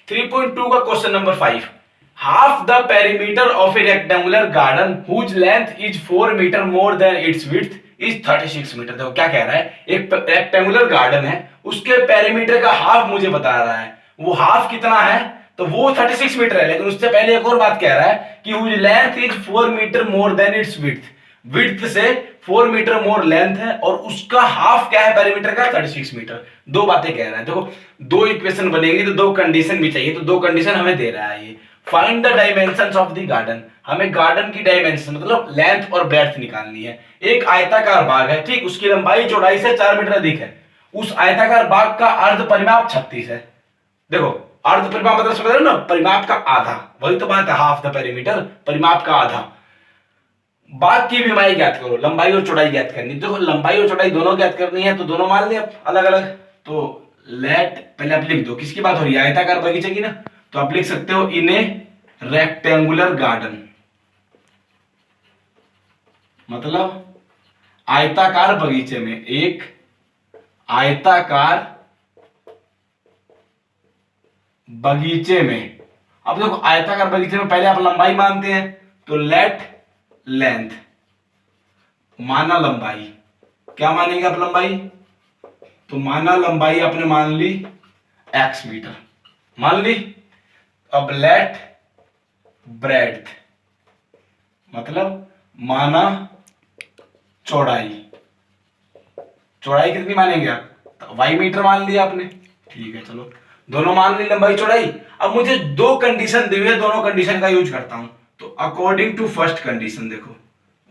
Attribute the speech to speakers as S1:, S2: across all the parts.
S1: 3.2 का question number 5, half the perimeter of a rectangular garden whose length is 4 metre more than its width is 36 metre. देखो क्या कह रहा है, एक रेक्टेंगुलर गार्डन है, उसके पेरीमीटर का हाफ मुझे बता रहा है। वो हाफ कितना है, तो वो 36 मीटर है, लेकिन उससे पहले एक और बात कह रहा है कि whose length is 4 metre more than its width, width से 4 मीटर मोर लेंथ है और उसका हाफ क्या है पेरीमीटर का, 36 मीटर। दो बातें कह रहा है। देखो दो इक्वेशन बनेगी तो दो कंडीशन भी चाहिए, तो दो कंडीशन हमें दे रहा है ये। Find the dimensions of the garden, हमें गार्डन की डायमेंशन मतलब लेंथ और ब्रेड्थ निकालनी है। एक आयताकार बाग है, ठीक, उसकी लंबाई चौड़ाई से 4 मीटर अधिक है। उस आयताकार बाग का अर्ध परिमाप 36 है। देखो अर्ध परिमाप मतलब समझ रहे हो ना, परिमाप का आधा, वही तो बात है, हाफ द पेरीमीटर, परिमाप का आधा। बाग की लंबाई ज्ञात करो, लंबाई और चौड़ाई ज्ञात करनी। देखो लंबाई और चौड़ाई दोनों ज्ञात करनी है, तो दोनों मान लिया अलग अलग। तो लेट पहले आप लिख दो, किसकी बात हो रही है, आयताकार बगीचे की ना, तो आप लिख सकते हो इन ए रेक्टेंगुलर गार्डन, मतलब आयताकार बगीचे में, एक आयताकार बगीचे में। अब देखो आयताकार बगीचे में पहले आप लंबाई मानते हैं, तो लेट लेंथ, माना लंबाई, क्या मानेंगे आप लंबाई, तो माना लंबाई आपने मान ली x मीटर, मान ली। अब लेट ब्रेड्थ, मतलब माना चौड़ाई, चौड़ाई कितनी मानेंगे आप, तो y मीटर मान लिया आपने, ठीक है। चलो दोनों मान ली लंबाई चौड़ाई। अब मुझे दो कंडीशन दी हुई है, दोनों कंडीशन का यूज करता हूं। तो अकॉर्डिंग टू फर्स्ट कंडीशन, देखो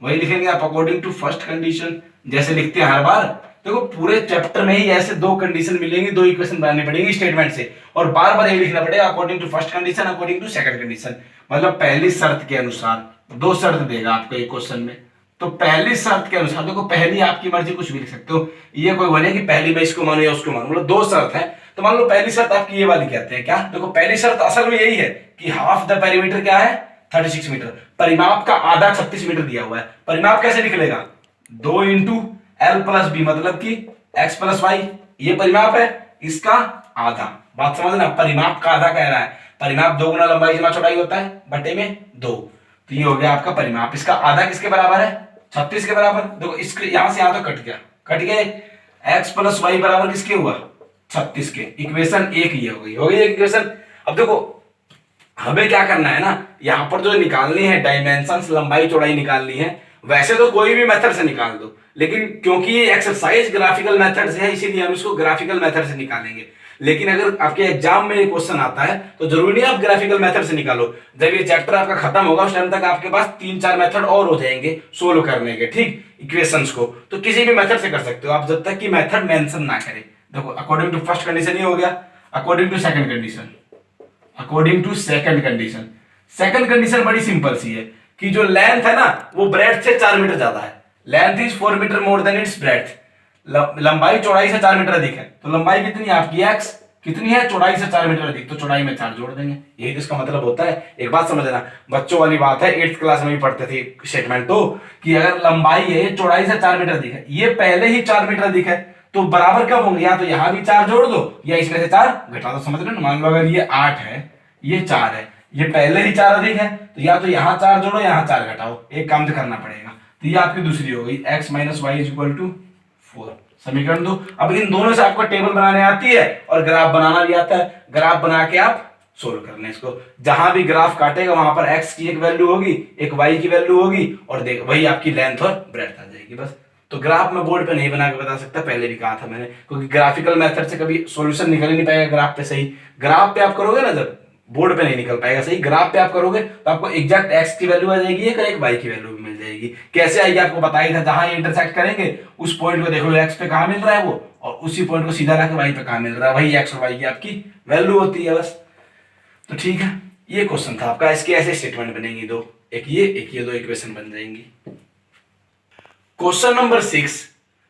S1: वही लिखेंगे आप, अकॉर्डिंग टू फर्स्ट कंडीशन, जैसे लिखते हैं हर बार। देखो पूरे चैप्टर में ही ऐसे दो कंडीशन मिलेंगी, दो इक्वेशन बनानी पड़ेगी स्टेटमेंट से, और बार बार ये लिखना पड़ेगा according to first condition, according to second condition, मतलब पहली शर्त के अनुसार। दो शर्त देगा आपको एक क्वेश्चन में, तो पहली शर्त के अनुसार, देखो पहली आपकी मर्जी कुछ भी लिख सकते हो, ये कोई बोले कि पहली मैं इसको मानू या उसको मानू, मतलब दो शर्त है। तो मान लो पहली शर्त आपकी ये वाली कहते हैं क्या, देखो पहली शर्त असल में यही है कि हाफ द पेरीमीटर क्या है, 36 मीटर, परिमाप का आधा 36 मीटर दिया हुआ है। परिमाप कैसे निकलेगा, 2 इंटू एल प्लस बी, मतलब कि एक्स प्लस वाई, ये परिमाप है, इसका आधा। बात समझना, परिमाप का आधा कह रहा है, परिमाप 2 गुना लंबाई जमा चौड़ाई होता है, बटे में 2, तो ये हो गया आपका परिमाप। इसका आधा किसके बराबर है, 36 के बराबर। देखो इसके यहां से यहां तो कट गया, कट गए, एक्स प्लस वाई बराबर किसके हुआ, 36 के। इक्वेशन एक ये हो गई एक इक्वेशन। अब देखो हमें क्या करना है ना, यहां पर जो निकालनी है डायमेंशंस, लंबाई चौड़ाई निकालनी है, वैसे तो कोई भी मेथड से निकाल दो, लेकिन क्योंकि ये एक्सरसाइज ग्राफिकल मेथड से है, इसीलिए हम इसको ग्राफिकल मेथड से निकालेंगे। लेकिन अगर आपके एग्जाम में क्वेश्चन आता है तो जरूरी नहीं आप ग्राफिकल मेथड से निकालो, जब ये चैप्टर आपका खत्म होगा उस टाइम तक आपके पास 3-4 मेथड और हो जाएंगे सोल्व करने के, ठीक, इक्वेशंस को। तो किसी भी मेथड से कर सकते हो आप, जब तक कि मेथड मेंशन ना करें। देखो अकॉर्डिंग टू फर्स्ट कंडीशन ये हो गया, according to second condition, according to second condition. Second condition बड़ी सिंपल सी है कि जो लेंथ है ना वो ब्रेड्थ से 4 मीटर ज्यादा है, length is 4 metre more than its breadth, लंबाई चौड़ाई से 4 मीटर अधिक है। तो लंबाई कितनी है आपकी x, कितनी है, चौड़ाई से 4 मीटर अधिक, तो चौड़ाई में 4 जोड़ देंगे, यही तो इसका मतलब होता है। एक बात समझना, बच्चों वाली बात है, 8th क्लास में भी पढ़ते थे स्टेटमेंट, तो कि अगर लंबाई है चौड़ाई से 4 मीटर अधिक है, ये पहले ही 4 मीटर अधिक है, तो बराबर कब होंगे, या तो यहां भी 4 जोड़ दो या इसमें से 4 घटा दो। समझ रहे हो, मान लो अगर ये 8 है, ये 4 है, ये पहले ही 4 अधिक है, तो या तो यहां 4 जोड़ो यहां 4 घटाओ, एक काम तो करना पड़ेगा। तो ये आपकी दूसरी हो गई, x minus y is equal to 4, समीकरण 2। अब इन दोनों से आपको टेबल बनाने आती है और ग्राफ बनाना भी आता है, ग्राफ बना के आप सोल्व करना है इसको। जहां भी ग्राफ काटेगा वहां पर x की एक वैल्यू होगी, एक y की वैल्यू होगी, और देख वही आपकी लेंथ और ब्रेड्थ आ जाएगी, बस। तो ग्राफ में बोर्ड पे नहीं बना के बता सकता, पहले भी कहा था मैंने, क्योंकि ग्राफिकल मेथड से कभी सॉल्यूशन निकल ही नहीं पाएगा ग्राफ पे सही। ग्राफ पे आप करोगे ना, जब बोर्ड पे नहीं निकल पाएगा सही, ग्राफ पे आप करोगे तो आपको एग्जैक्ट x की वैल्यू आ जाएगी, एक y की वैल्यू भी मिल जाएगी। कैसे आएगी आपको बताया था, जहां ये इंटरसेक्ट करेंगे उस पॉइंट को देख लो x पे कहां मिल रहा है वो, और उसी पॉइंट को सीधा लाके y पे कहां मिल रहा है, वही x और y की आपकी वैल्यू होती है, बस। तो ठीक है, ये क्वेश्चन था आपका, इसके ऐसे स्टेटमेंट बनेंगी दो, एक ये दो इक्वेशन बन जाएंगी। Question number 6,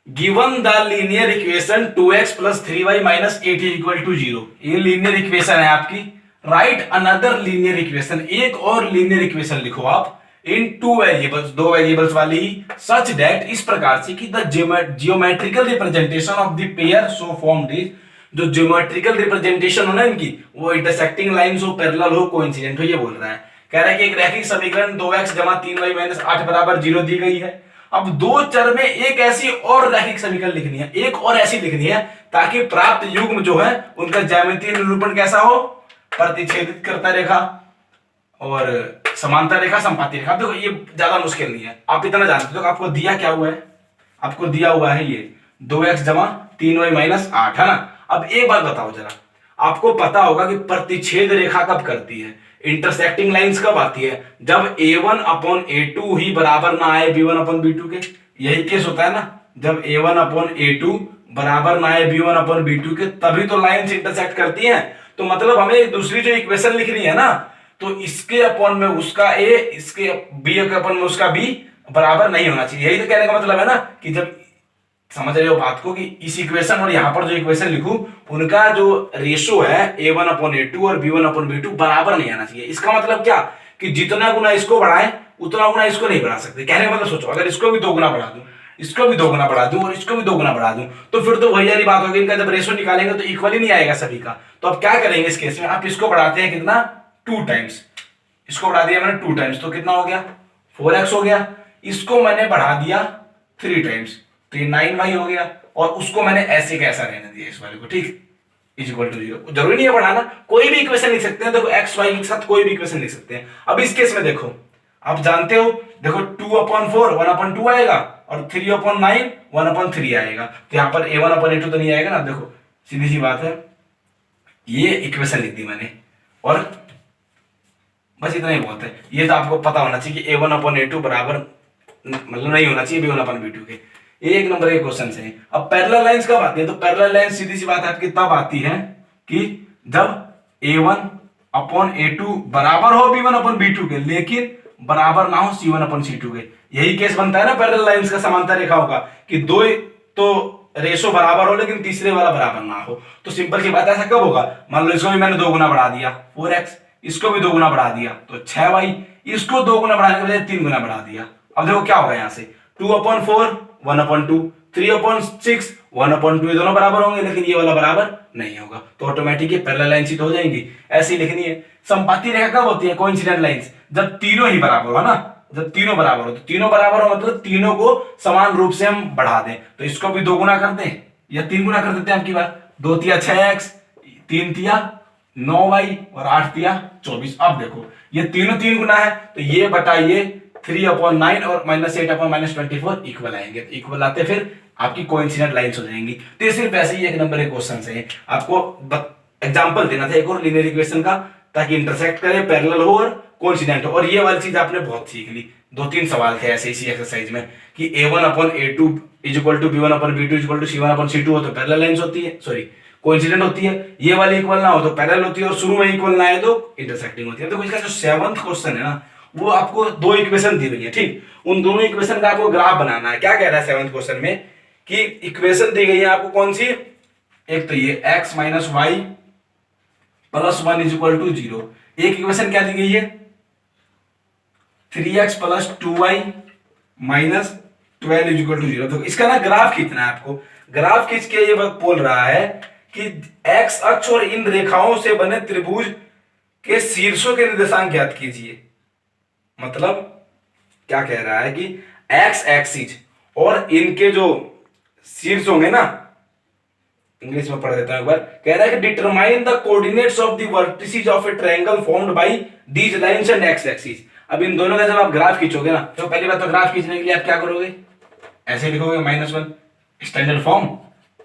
S1: given the linear equation 2x + 3y - 8 = 0। ये लीनियर इक्वेशन है आपकी। राइट अनदर लीनियर इक्वेशन, एक और लीनियर इक्वेशन लिखो आप इन 2 वेरिएबल्स, 2 वेरिएबल्स वाली, सच दैट, इस प्रकार से कि the geometrical representation of the pair so formed is जो ज्योमेट्रिकल रिप्रेजेंटेशन हो ना इनकी, वो इंटरसेक्टिंग लाइंस हो, पैरेलल हो, कोइंसिडेंट हो, ये बोल रहा है। कह रहा है कि एक रैखिक समीकरण 2x जमा 3y माइनस 8 बराबर 0 दी गई है। अब दो चर में एक ऐसी और रैखिक समीकरण लिखनी है, एक और ऐसी लिखनी है ताकि प्राप्त युग्म जो है उनका ज्यामितीय निरूपण कैसा हो, प्रतिच्छेदित करता रेखा और समांतर रेखा, संपाती रेखा। देखो ये ज्यादा मुश्किल नहीं है, आप इतना जानते हो। आपको दिया क्या हुआ है, आपको दिया हुआ है ये 2x जमा 3y माइनस 8 है ना। अब एक बात बताओ जरा, आपको पता होगा कि प्रतिच्छेद रेखा कब करती है, इंटरसेक्टिंग लाइंस कब आती है, जब a1 अपॉन a2 ही बराबर ना आए b1 अपॉन b2 के। यही केस होता है ना, जब a1 अपॉन a2 बराबर ना आए b1 अपॉन b2 के, तभी तो लाइंस इंटरसेक्ट करती हैं। तो मतलब हमें दूसरी जो इक्वेशन लिखनी है ना, तो इसके अपॉन में उसका a, इसके b के अपॉन में उसका b बराबर नहीं होना चाहिए। यही तो कहने का मतलब है ना, कि जब समझ रहे हो बात को, कि इस इक्वेशन और यहां पर जो इक्वेशन लिखूं उनका जो रेशो है a1 अपॉन a2 और b1 अपॉन b2 बराबर नहीं आना चाहिए। इसका मतलब क्या, कि जितना गुना इसको बढ़ाए उतना गुना इसको नहीं बढ़ा सकते। कहने का मतलब सोचो, अगर इसको भी 2 गुना बढ़ा दूं, इसको भी 2 गुना बढ़ा दूं और इसको भी 2 गुना बढ़ा दूं, तो फिर तो वही वाली बात होगी, इनका जब रेशो निकालेंगे तो इक्वल ही नहीं आएगा सभी का। तो अब क्या करेंगे इस केस में, आप इसको बढ़ाते हैं कितना, 2 टाइम्स। इसको बढ़ा दिया मैंने 2 टाइम्स, तो कितना हो गया, 4x हो गया। इसको मैंने बढ़ा दिया 3 टाइम्स, तो ये 9y हो गया। और उसको मैंने ऐसे कैसा रहने दिया इस वाले को, ठीक, इज इक्वल टू 0। जरूरी नहीं है बढ़ाना, कोई भी इक्वेशन लिख सकते हैं। देखो एक्स वाई के साथ कोई भी इक्वेशन लिख सकते हैं। अब इस केस में देखो, आप जानते हो, देखो 2/4 1/2 आएगा और 3/9 1/3 आएगा। तो यहां पर a1/a2 तो नहीं आएगा ना। देखो सीधी सी बात है, ये इक्वेशन लिख दी मैंने, और बस इतना ही बहुत है। ये तो आपको पता होना चाहिए कि a1/a2 बराबर मतलब नहीं होना चाहिए b1/b2 के। एक नंबर के क्वेश्चन है। अब पैरेलल लाइंस कब आती है, तो पैरेलल लाइंस सीधी सी बात है आपकी तब आती है कि जब a1/a2 बराबर हो b1/b2 के, लेकिन बराबर ना हो c1/c2 के। यही केस बनता है ना पैरेलल लाइंस का, समांतर रेखाओं का, कि दो तो रेशो बराबर हो लेकिन तीसरे वाला बराबर ना हो। तो सिंपल सी बात है, ऐसा कब होगा, मान लो इसको भी मैंने 2 गुना बढ़ा दिया 4x, इसको भी 2 गुना बढ़ा दिया तो 6y, इसको 2 गुना बढ़ाने के बजाय 3 गुना बढ़ा दिया। अब देखो क्या होगा, यहां से 2/4 1/2, 3/6 1/2, ये दोनों बराबर होंगे, लेकिन ये वाला बराबर नहीं होगा। तो ऑटोमेटिक पैरेलल लाइंस हो जाएंगी। ऐसी लिखनी है। संपाती रेखा कब होती है, कोइंसिडेंट लाइंस, जब तीनों ही बराबर हो ना, जब तीनों बराबर हो। तो तीनों बराबर हो मतलब तीनों को समान रूप से हम बढ़ा दें। तो इसको भी 2 गुना कर दें या 3 गुना कर देते हैं। आपकी बात 2 तिया 6x, 3 तिया 9y और 8 तिया 24। अब देखो ये तीनों 3 गुना है, तो ये बताइए 3/9 और -8/-24 इक्वल आएंगे। तो इक्वल आते फिर आपकी कोइंसिडेंट लाइंस हो जाएंगी। तो ये सिर्फ ऐसे ही एक नंबर के क्वेश्चन है। आपको एग्जांपल देना था एक और लीनियर इक्वेशन का, ताकि इंटरसेक्ट करे, पैरेलल हो और कोइंसिडेंट हो। और ये वाली चीज आपने बहुत सीख ली। 2-3 सवाल थे ऐसे इसी एक्सरसाइज में, कि a1/a2 = b1/b2 = c1/c2 हो तो पैरेलल लाइंस होती है, सॉरी कोइंसिडेंट होती है। ये वाली इक्वल ना हो तो पैरेलल होती है, और शुरू में इक्वल ना आए तो इंटरसेक्टिंग होती है। तो इसका जो 7th क्वेश्चन है ना, वो आपको 2 इक्वेशन दी हुई है, ठीक। उन दोनों इक्वेशन का आपको ग्राफ बनाना है। क्या कह रहा है 7th क्वेश्चन में, कि इक्वेशन दी गई है आपको कौन सी, एक तो ये x - y + 1 = 0। एक इक्वेशन क्या दी गई है, 3x + 2y - 12 = 0। तो इसका ना ग्राफ खींचना है आपको। ग्राफ खींच के ये बात बोल रहा है कि x अक्ष और इन रेखाओं से बने त्रिभुज के शीर्षों के निर्देशांक ज्ञात कीजिए। मतलब क्या कह रहा है कि x एक्सिस और इनके जो शीर्ष होंगे ना, इंग्लिश में पढ़ देता हूं एक बार। कह रहा है कि determine the coordinates of the vertices of A triangle formed by these lines and x axis. अब इन दोनों का जब आप ग्राफ खींचोगे ना, तो पहली बात तो ग्राफ खींचने के लिए आप क्या करोगे, ऐसे लिखोगे -1 स्टैंडर्ड फॉर्म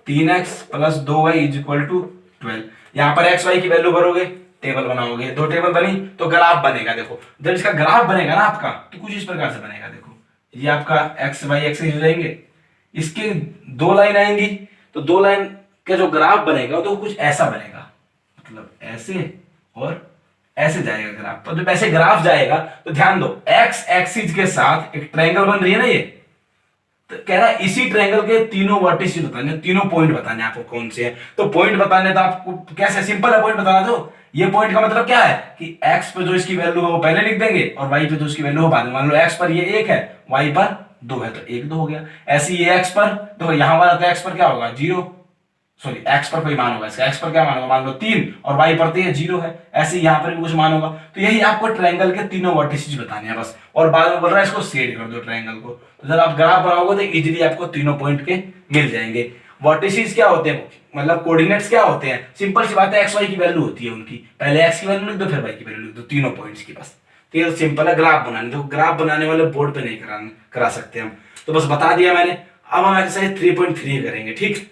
S1: 3x + 2y = 12। यहां पर x y की वैल्यू भरोगे, टेबल बनाओगे, 2 टेबल बनी तो ग्राफ बनेगा। देखो जब इसका ग्राफ बनेगा ना आपका, तो कुछ इस प्रकार से बनेगा। देखो ये आपका x y एक्सिस हो जाएंगे, इसके 2 लाइन आएंगी, तो 2 लाइन का जो ग्राफ बनेगा तो कुछ ऐसा बनेगा, मतलब ऐसे और ऐसे जाएगा ग्राफ। तो जब ऐसे ग्राफ जाएगा तो ध्यान दो, x एक्सिस के साथ एक ट्रायंगल बन रही है ना ये, तो कह रहा है इसी ट्रायंगल के तीनों वर्टिसेस बताने, तीनों पॉइंट बताने आपको कौन से हैं। तो पॉइंट बताने तो आपको कैसे, सिंपल है, पॉइंट बताना। दो ये पॉइंट का मतलब क्या है कि x पे जो इसकी वैल्यू है वो पहले लिख देंगे, और y पे जो इसकी वैल्यू हो बाद में। मान लो x पर ये 1 है, y पर 2 है, तो 1 2 हो गया। ऐसे ये x पर, तो यहां वाला तो x पर क्या होगा 0, सॉरी एक्स पर कोई मान होगा इसका, एक्स पर क्या मान होगा, मान लो 3 और वाई पर तो ये 0 है, ऐसे यहाँ पर भी कुछ मान होगा। तो यही आपको ट्रायंगल के तीनों वर्टिसेस बताने हैं बस, और बाद में बोल रहा है इसको शेड कर दो ट्रायंगल को। तो जब आप ग्राफ बनाओगे तो इजीली आपको तीनों पॉइंट के मिल जाएंगे। वर्टिसेस क्या होते हैं, मतलब कोऑर्डिनेट्स क्या होते हैं, सिंपल सी बात है, एक्स वाई की वैल्यू होती है उनकी, पहले एक्स की वैल्यू लिख दो फिर वाई की वैल्यू लिख दो, तीनों पॉइंट्स की बस। तो ये सिंपल है ग्राफ बनाने, तो ग्राफ बनाने वाले बोर्ड पे नहीं करा सकते हम, तो बस बता दिया मैंने। अब हम एक्सरसाइज 3.3 करेंगे, ठीक।